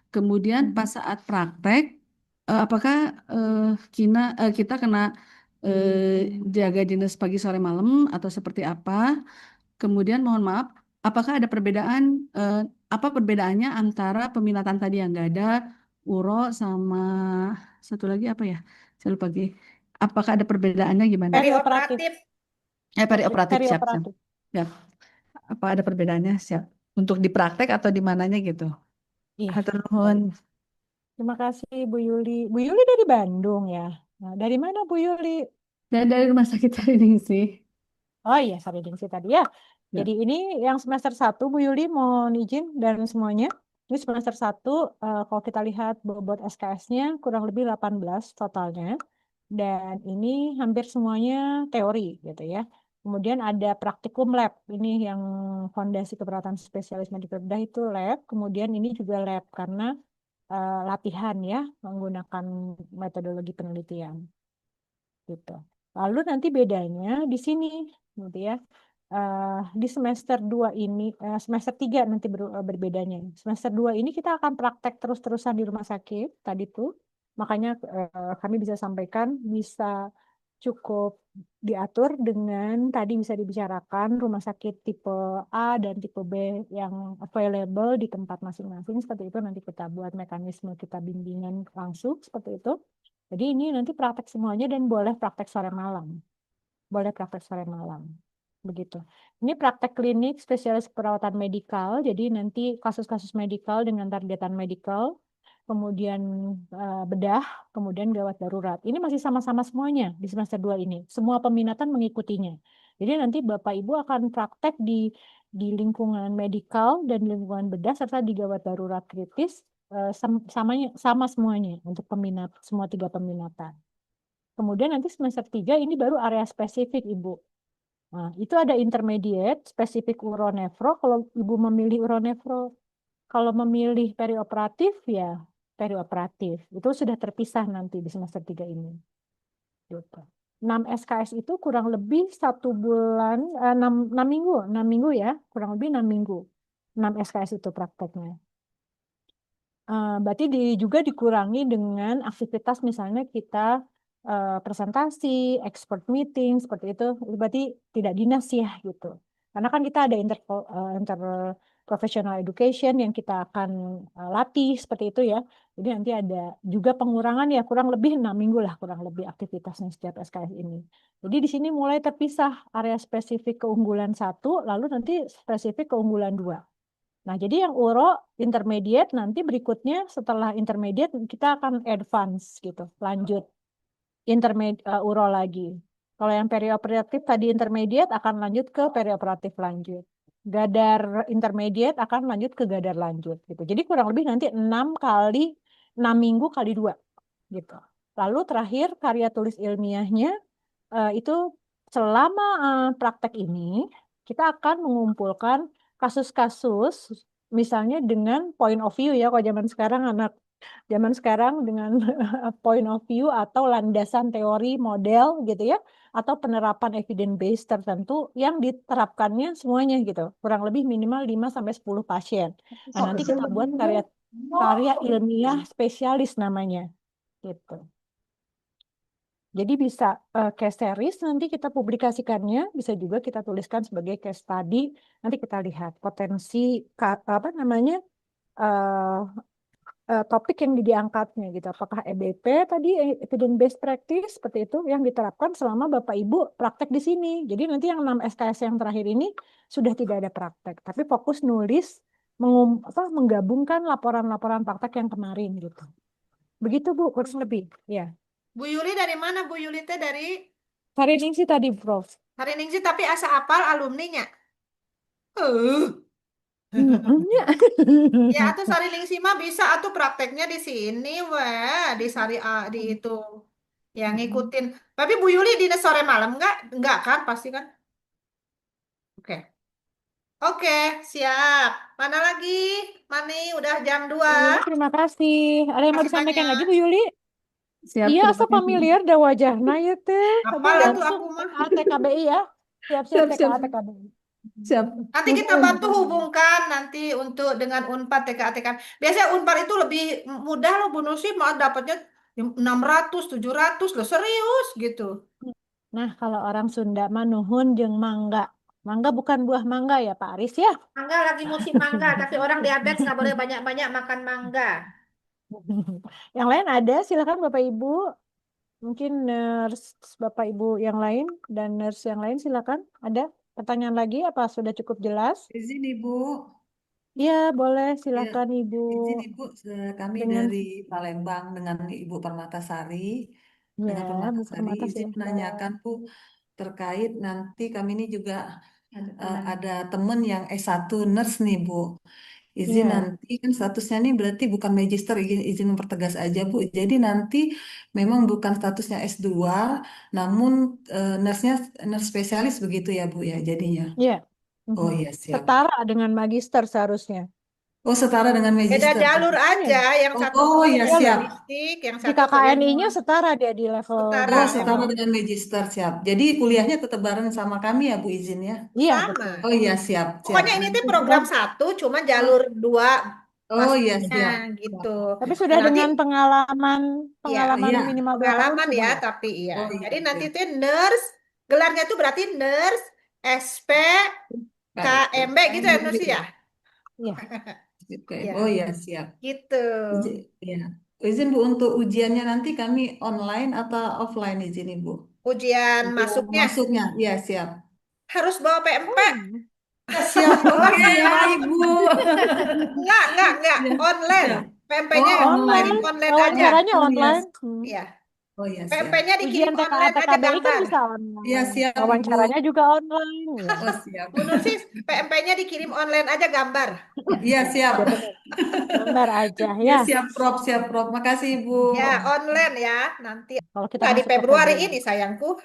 kemudian pas saat praktek, apakah kita kena jaga dinas pagi sore malam atau seperti apa? Kemudian mohon maaf, apakah ada perbedaan apa perbedaannya antara peminatan tadi yang nggak ada uro sama satu lagi apa ya? Saya lupa lagi. Apakah ada perbedaannya gimana? Perioperatif. Perioperatif. Perioperatif, siap, siap. Perioperatif. Siap. Apa ada perbedaannya? Siap. Untuk di praktek atau di mananya gitu? Iya. Hatur nuhun. Terima kasih Bu Yuli. Bu Yuli dari Bandung ya. Nah, dari mana Bu Yuli? Dan dari rumah sakit Sariningsi. Oh iya, Saridingsi tadi ya. Ya. Jadi ini yang semester 1 Bu Yuli mohon izin dan semuanya. Ini semester 1 kalau kita lihat bobot SKS-nya kurang lebih 18 totalnya. Dan ini hampir semuanya teori gitu ya. Kemudian ada praktikum lab. Ini yang Fondasi Keperawatan Spesialis Medika Bedah itu lab. Kemudian ini juga lab karena latihan ya menggunakan metodologi penelitian gitu. Lalu nanti bedanya di sini gitu ya. Di semester 2 ini semester 3 nanti berbedanya. Semester 2 ini kita akan praktek terus-terusan di rumah sakit tadi tuh. Makanya kami bisa sampaikan bisa cukup diatur dengan tadi bisa dibicarakan rumah sakit tipe A dan tipe B yang available di tempat masing-masing seperti itu nanti kita buat mekanisme kita bimbingan langsung seperti itu. Jadi ini nanti praktek semuanya dan boleh praktek sore malam. Boleh praktek sore malam. Begitu. Ini praktek klinik spesialis perawatan medikal. Jadi nanti kasus-kasus medikal dengan targetan medikal, kemudian bedah, kemudian gawat darurat. Ini masih sama-sama semuanya di semester 2 ini. Semua peminatan mengikutinya. Jadi nanti Bapak Ibu akan praktek di lingkungan medikal dan lingkungan bedah serta di gawat darurat kritis sama semuanya untuk peminat semua 3 peminatan. Kemudian nanti semester 3 ini baru area spesifik Ibu. Nah, itu ada intermediate spesifik uronefro kalau Ibu memilih uronefro. Kalau memilih perioperatif ya perioperatif. Itu sudah terpisah nanti di semester 3 ini. Gitu. 6 SKS itu kurang lebih 1 bulan, 6 minggu, 6 minggu ya, kurang lebih 6 minggu. 6 SKS itu prakteknya. Berarti juga dikurangi dengan aktivitas misalnya kita presentasi, expert meeting, seperti itu. Berarti tidak dinas ya gitu. Karena kan kita ada interprofessional education yang kita akan latih seperti itu ya. Jadi nanti ada juga pengurangan ya kurang lebih 6 minggu lah kurang lebih aktivitasnya setiap SKS ini. Jadi di sini mulai terpisah area spesifik keunggulan 1, lalu nanti spesifik keunggulan 2. Nah, jadi yang uro intermediate nanti berikutnya setelah intermediate kita akan advance gitu, lanjut uro lagi. Kalau yang perioperatif tadi intermediate akan lanjut ke perioperatif lanjut. Gadar intermediate akan lanjut ke gadar lanjut gitu. Jadi kurang lebih nanti 6 minggu kali 2 gitu. Lalu terakhir karya tulis ilmiahnya itu selama praktek ini kita akan mengumpulkan kasus-kasus misalnya dengan point of view ya, kalau zaman sekarang dengan point of view atau landasan teori model gitu ya, atau penerapan evidence base tertentu yang diterapkannya semuanya gitu, kurang lebih minimal 5-10 pasien. Nah, nanti kita buat karya ilmiah spesialis namanya gitu. Jadi bisa case series nanti kita publikasikannya, bisa juga kita tuliskan sebagai case study. Nanti kita lihat potensi topik yang diangkatnya gitu. Apakah EBP tadi evidence based practice seperti itu yang diterapkan selama Bapak Ibu praktek di sini. Jadi nanti yang 6 SKS yang terakhir ini sudah tidak ada praktek, tapi fokus nulis menggabungkan laporan-laporan praktek yang kemarin gitu. Begitu Bu, kurang lebih. Ya. Bu Yuli dari mana? Bu Yuli teh dari Sariningsih tadi, Prof. Sariningsih tapi asa apal alumninya. Ya, atau Sariningsih mah bisa atau prakteknya di sini, weh, di di itu yang ngikutin. Tapi Bu Yuli di sore malam enggak kan? Pasti kan? Oke. Oke, siap. Mana lagi? Mani, udah jam 2. Terima kasih. Ada yang mau Makasih disampaikan banyak. lagi Bu Yuli? Siap, Iya, terima asa kasih. familiar dah wajahnya ya teh. Apal Tadi ya tuh langsung aku mah. TKA TKBI ya. Siap-siap Siap, siap. TKA TKBI. Siap. Nanti kita bantu hubungkan nanti untuk dengan Unpad TKA. Biasanya Unpad itu lebih mudah loh Bu Nusi, mau dapatnya 600, 700 loh, serius gitu. Nah, kalau orang Sunda mah nuhun jeung mangga. Mangga bukan buah mangga ya Pak Aris ya. Mangga lagi musim mangga, tapi orang diabetes nggak boleh banyak-banyak makan mangga. Yang lain ada, silakan Bapak Ibu. Mungkin nurse Bapak Ibu yang lain dan nurse yang lain silakan. Ada pertanyaan lagi apa sudah cukup jelas? Izin Ibu, Iya, boleh silakan Ibu. izin Ibu, kami Dengan dari Palembang dengan Ibu Permatasari. ya, Dengan Bu Permatasari, Permata izin silakan. menanyakan Bu, terkait nanti kami ini juga ada teman yang S1 nurse nih Bu. Izin Iya. nanti kan statusnya nih berarti bukan magister, izin mempertegas aja Bu. Jadi nanti memang bukan statusnya S2, namun nurse-nya nurse spesialis begitu ya Bu ya jadinya. Iya. Oh iya siap. Setara dengan magister seharusnya. Oh setara dengan Beda magister. jalur aja, yang satu Oh iya siap. logistik, yang Di satu KKNI-nya setara dia di level Setara. Oh 2 setara sama. dengan magister siap. Jadi kuliahnya tetap bareng sama kami ya Bu izin ya. Iya, sama. betul. Oh iya siap. Pokoknya ini tuh program 1, cuma jalur 2 Oh iya masternya siap. gitu. Tapi sudah Nah, nanti dengan pengalaman iya, iya. minimal 2 tahun pengalaman sudah ya, ya? tapi iya. Oh iya Jadi nanti siap. tuh nurse, gelarnya tuh berarti nurse SP KMB gitu ya Nusi ya? Iya. Iya. Oh iya siap. Gitu. Ya. Izin Bu untuk ujiannya nanti kami online atau offline izin Ibu. Ujian Ujian masuknya masuknya, iya siap. harus bawa PMP. Ya, siap, oke ya Ibu. Enggak, Ya, online. siap. PMP-nya Oh, online. kirim online aja. Wawancaranya Oh, iya. online. Iya. Oh iya siap. PMP-nya dikirim Ujian TKA online aja TKBI kan gambar. bisa online. Iya siap Ibu. Wawancaranya juga online. Ya. Oh siap. Bu Nusis, PMP-nya dikirim online aja gambar. Iya siap. Gambar aja Ya ya. siap Prof. Makasih Ibu. Ya, online ya. Nanti Kalau kita di masuk ke Februari Februari. ini sayangku.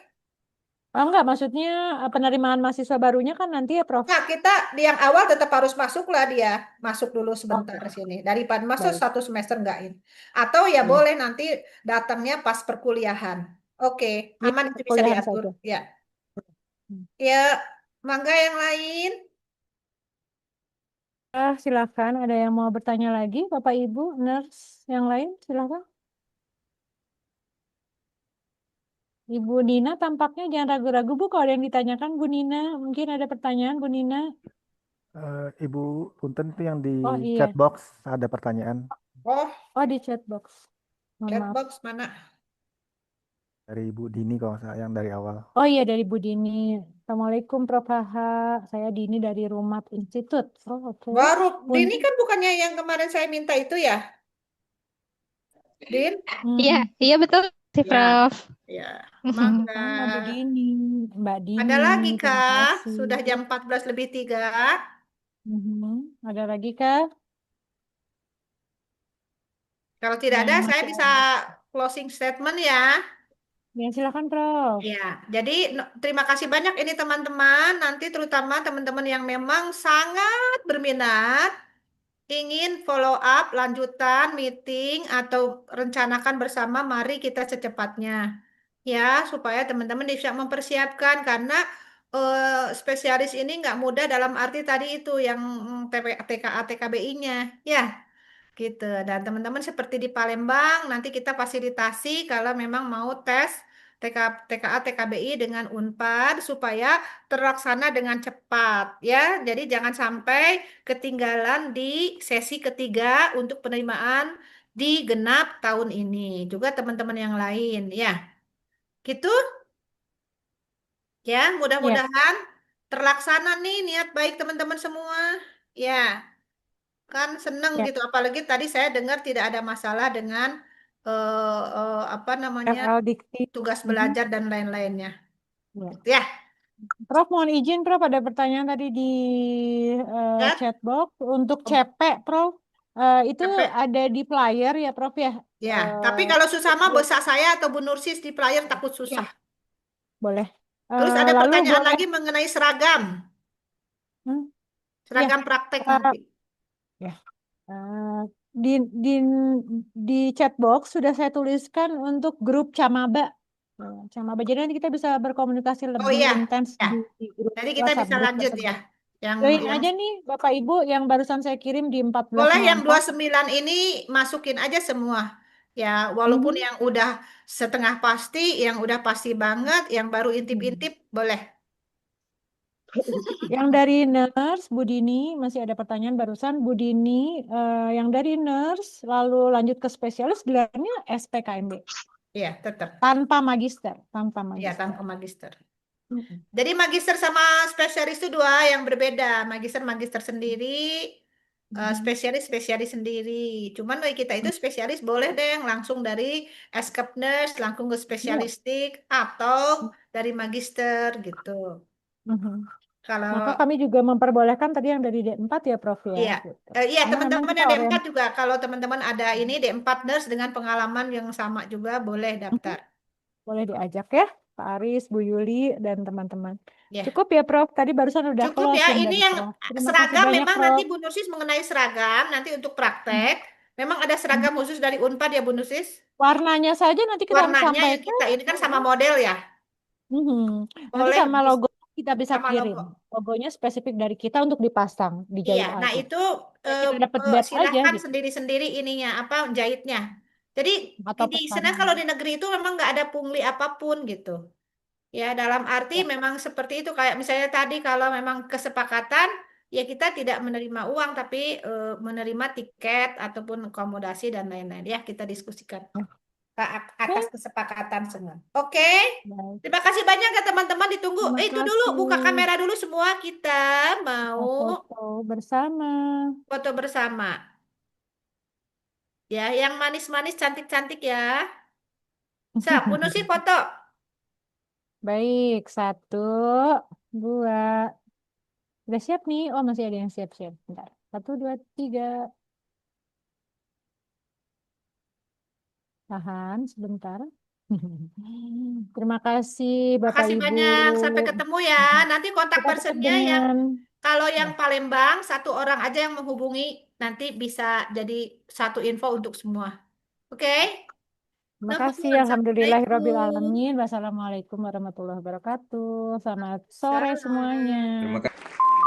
Oh, enggak, maksudnya penerimaan mahasiswa barunya kan nanti ya, Prof. Nah, kita di yang awal tetap harus masuk lah dia. Masuk dulu sebentar Oke, di sini. Daripada masuk baik. satu semester enggak ini. Atau ya Iya, boleh nanti datangnya pas perkuliahan. Oke, iya, aman itu bisa perkuliahan diatur. saja. Ya. Hmm. Ya, mangga yang lain. Silakan, ada yang mau bertanya lagi, Bapak Ibu, nurse yang lain, silakan. Ibu Nina tampaknya jangan ragu-ragu Bu kalau ada yang ditanyakan Bu Nina. Mungkin ada pertanyaan Bu Nina. Ibu Punten itu yang di Oh chat iya, box ada pertanyaan Oh, oh di chat box. Mohon maaf. chatbox mana? dari Ibu Dini kalau nggak salah yang dari awal. Oh iya dari Bu Dini. Assalamualaikum Prof. Haha. Saya Dini dari Rumat Institute. Oh oke. Baru, Dini Punten. kan bukannya yang kemarin saya minta itu ya? Din? Iya, Hmm. iya betul sih, Ya, Prof. ya. Mangga. Sama Bu Dini. Mbak Ada Dini, lagi terima kah? kasih. Sudah jam 14:03. Ada lagi kah? Kalau tidak ada, Yang saya masih bisa ada. closing statement ya. Ya silakan Prof. Ya, jadi terima kasih banyak ini teman-teman. Nanti terutama teman-teman yang memang sangat berminat, ingin follow up, lanjutan, meeting, atau rencanakan bersama, mari kita secepatnya. Ya, supaya teman-teman bisa mempersiapkan karena spesialis ini nggak mudah dalam arti tadi itu yang TKA TKBI-nya. Ya, gitu. Dan teman-teman seperti di Palembang, nanti kita fasilitasi kalau memang mau tes TKA TKBI dengan Unpad supaya terlaksana dengan cepat ya. Jadi jangan sampai ketinggalan di sesi ketiga untuk penerimaan di genap tahun ini. Juga teman-teman yang lain ya. Gitu ya, Ya, mudah-mudahan terlaksana nih niat baik teman-teman semua. Ya. Kan seneng ya. gitu, apalagi tadi saya dengar tidak ada masalah dengan apa namanya FL Dikti. tugas belajar dan lain-lainnya. Ya. Gitu ya, Prof, mohon izin, Prof, ada pertanyaan tadi di kan? chat box. Untuk Oh, CP, Prof, itu capek. ada di flyer ya, Prof ya? Ya, tapi kalau susah mah Iya, bosa saya atau Bu Nursis di flyer takut susah. iya, boleh. Terus ada Lalu pertanyaan boleh, lagi mengenai seragam, hmm, ya, seragam praktek eh, nanti. ya. Eh, di di di chat box sudah saya tuliskan untuk grup Camaba. Camaba. Jadi nanti kita bisa berkomunikasi Oh lebih iya, intens ya. di grup Jadi kita WhatsApp bisa grup lanjut ya. tersebut. Yang Join yang aja nih Bapak Ibu yang barusan saya kirim di boleh yang 1404. 29 ini masukin aja semua. Ya, walaupun Mhm. yang udah setengah pasti, yang udah pasti banget, yang baru Hmm. intip-intip, boleh. Yang dari nurse, Bu Dini, masih ada pertanyaan barusan. Bu Dini, yang dari nurse, lalu lanjut ke spesialis, gelarnya SPKMB. Iya, tetap. Tanpa magister. Tanpa Iya, magister. tanpa magister. Mm-mm. Jadi magister sama spesialis itu dua yang berbeda. Magister sendiri, spesialis sendiri. Cuman dari kita itu spesialis boleh deh langsung dari eskap nurse langsung ke Iya. spesialistik atau dari magister gitu. Mhm. Kalau Maka kami juga memperbolehkan tadi yang dari D4 ya Prof ya. iya, Gitu. iya Karena memang teman-teman kita yang D4 orient. juga kalau teman-teman ada ini D4 nurse dengan pengalaman yang sama juga boleh Mhm. daftar. Boleh diajak ya, Pak Aris, Bu Yuli, dan teman-teman. Ya. Cukup ya Prof, tadi barusan udah Cukup ya, closing ini dari yang Prof. Terima kasih seragam banyak memang nanti Prof. Bu Nusis mengenai seragam, nanti untuk Mhm. praktek, memang ada seragam khusus dari Unpad ya Bu Nusis. Warnanya saja nanti kita Warnanya yang sampaikan. kita, ini kan sama model ya, Mhm. Nanti boleh sama logo kita bisa sama kirim. logo. Logonya spesifik dari kita untuk dipasang, Iya, dijahit nah aja. itu Dan kita dapat eh, badge aja silahkan gitu. sendiri-sendiri ininya, apa jahitnya. Jadi Atau di sana pesanan. kalau di negeri itu memang nggak ada pungli apapun gitu. Ya, dalam arti Ya. memang seperti itu. Kayak misalnya tadi kalau memang kesepakatan, ya kita tidak menerima uang, tapi menerima tiket ataupun akomodasi dan lain-lain. Ya, kita diskusikan atas Oke, kesepakatan semua. Oke, baik. terima kasih banyak ya teman-teman. Ditunggu. Terima Itu dulu, buka kasih. kamera dulu semua. Kita Kita mau foto bersama. foto bersama. Ya, yang manis-manis, cantik-cantik ya. Siap, Bu Nusi foto. Baik, satu, dua. Udah siap nih? Oh, masih ada yang siap-siap. Bentar. Satu, dua, tiga. Tahan sebentar. Terima kasih Bapak Makasih Ibu. banyak. Sampai ketemu ya. Nanti kontak Kita tutup personnya yang dengan kalau ya, yang Palembang satu orang aja yang menghubungi nanti bisa jadi satu info untuk semua. Oke? terima kasih. Nuhun. Alhamdulillahirabbil Assalamualaikum. alamin. Wassalamualaikum warahmatullahi wabarakatuh. Selamat sore Salam. semuanya. Terima kasih.